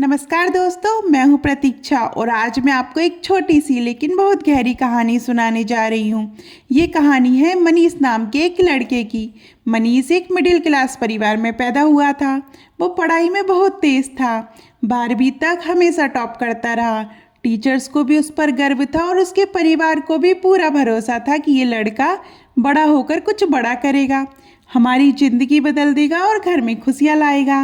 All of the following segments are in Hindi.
नमस्कार दोस्तों, मैं हूं प्रतीक्षा और आज मैं आपको एक छोटी सी लेकिन बहुत गहरी कहानी सुनाने जा रही हूं। ये कहानी है मनीष नाम के एक लड़के की। मनीष एक मिडिल क्लास परिवार में पैदा हुआ था। वो पढ़ाई में बहुत तेज था। 12वीं तक हमेशा टॉप करता रहा। टीचर्स को भी उस पर गर्व था और उसके परिवार को भी पूरा भरोसा था कि ये लड़का बड़ा होकर कुछ बड़ा करेगा, हमारी ज़िंदगी बदल देगा और घर में खुशियाँ लाएगा।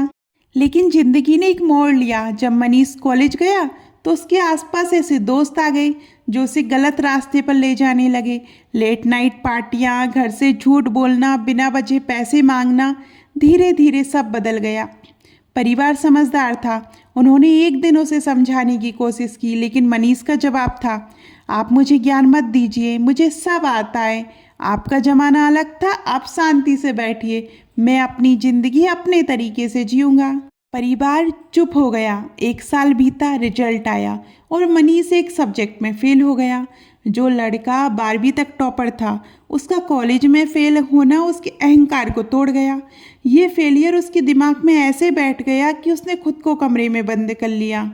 लेकिन जिंदगी ने एक मोड़ लिया। जब मनीष कॉलेज गया तो उसके आसपास ऐसे दोस्त आ गए जो उसे गलत रास्ते पर ले जाने लगे। लेट नाइट पार्टियां, घर से झूठ बोलना, बिना वजह पैसे मांगना। धीरे धीरे सब बदल गया। परिवार समझदार था। उन्होंने एक दिन उसे समझाने की कोशिश की, लेकिन मनीष का जवाब था, आप मुझे ज्ञान मत दीजिए, मुझे सब आता है। आपका जमाना अलग था, आप शांति से बैठिए, मैं अपनी जिंदगी अपने तरीके से जीऊँगा। परिवार चुप हो गया। 1 साल बीता, रिजल्ट आया और मनीष एक सब्जेक्ट में फेल हो गया। जो लड़का 12वीं तक टॉपर था, उसका कॉलेज में फेल होना उसके अहंकार को तोड़ गया। ये फेलियर उसके दिमाग में ऐसे बैठ गया कि उसने खुद को कमरे में बंद कर लिया।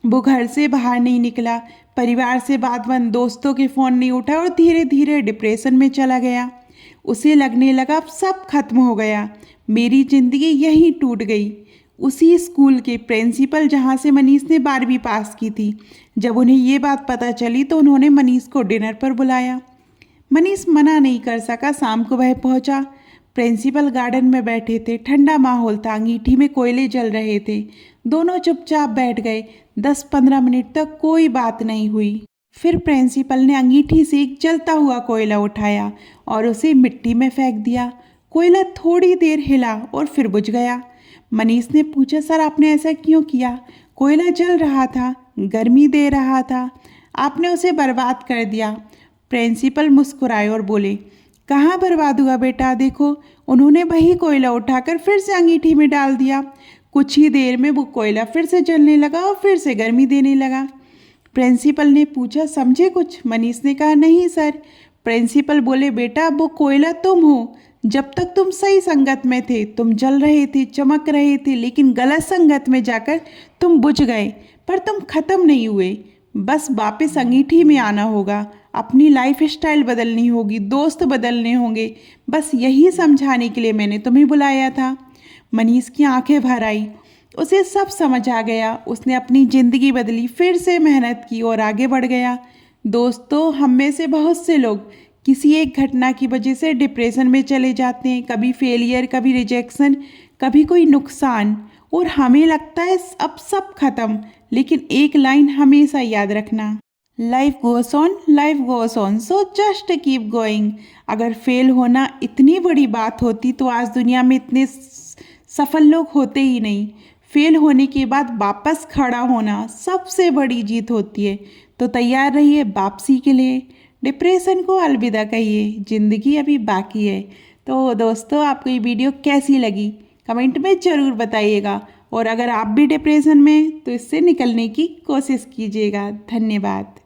वो घर से बाहर नहीं निकला, परिवार से बात बंद, दोस्तों के फ़ोन नहीं उठा और धीरे धीरे डिप्रेशन में चला गया। उसे लगने लगा अब सब खत्म हो गया, मेरी ज़िंदगी यहीं टूट गई। उसी स्कूल के प्रिंसिपल जहाँ से मनीष ने 12वीं पास की थी, जब उन्हें ये बात पता चली तो उन्होंने मनीष को डिनर पर बुलाया। मनीष मना नहीं कर सका। शाम को वह पहुंचा। प्रिंसिपल गार्डन में बैठे थे। ठंडा माहौल था, अंगीठी में कोयले जल रहे थे। दोनों चुपचाप बैठ गए। 10-15 मिनट तक कोई बात नहीं हुई। फिर प्रिंसिपल ने अंगीठी से एक जलता हुआ कोयला उठाया और उसे मिट्टी में फेंक दिया। कोयला थोड़ी देर हिला और फिर बुझ गया। मनीष ने पूछा, सर आपने ऐसा क्यों किया? कोयला जल रहा था, गर्मी दे रहा था, आपने उसे बर्बाद कर दिया। प्रिंसिपल मुस्कुराए और बोले, कहाँ बर्बाद हुआ बेटा, देखो। उन्होंने वही कोयला उठाकर फिर से अंगीठी में डाल दिया। कुछ ही देर में वो कोयला फिर से जलने लगा और फिर से गर्मी देने लगा। प्रिंसिपल ने पूछा, समझे कुछ? मनीष ने कहा, नहीं सर। प्रिंसिपल बोले, बेटा वो कोयला तुम हो। जब तक तुम सही संगत में थे तुम जल रहे थे, चमक रहे थे, लेकिन गलत संगत में जाकर तुम बुझ गए। पर तुम खत्म नहीं हुए, बस वापस अंगीठी में आना होगा, अपनी लाइफ स्टाइल बदलनी होगी, दोस्त बदलने होंगे। बस यही समझाने के लिए मैंने तुम्हें बुलाया था। मनीष की आंखें भर आई। उसे सब समझ आ गया। उसने अपनी ज़िंदगी बदली, फिर से मेहनत की और आगे बढ़ गया। दोस्तों, हम में से बहुत से लोग किसी एक घटना की वजह से डिप्रेशन में चले जाते हैं। कभी फेलियर, कभी रिजेक्शन, कभी कोई नुकसान, और हमें लगता है अब सब खत्म। लेकिन एक लाइन हमेशा याद रखना, life goes on, life goes on, so just keep going. अगर फेल होना इतनी बड़ी बात होती तो आज दुनिया में इतने सफल लोग होते ही नहीं। फेल होने के बाद वापस खड़ा होना सबसे बड़ी जीत होती है। तो तैयार रहिए वापसी के लिए। डिप्रेशन को अलविदा कहिए, ज़िंदगी अभी बाकी है। तो दोस्तों, आपको ये वीडियो कैसी लगी कमेंट में ज़रूर बताइएगा, और अगर आप भी डिप्रेशन में तो इससे निकलने की कोशिश कीजिएगा। धन्यवाद।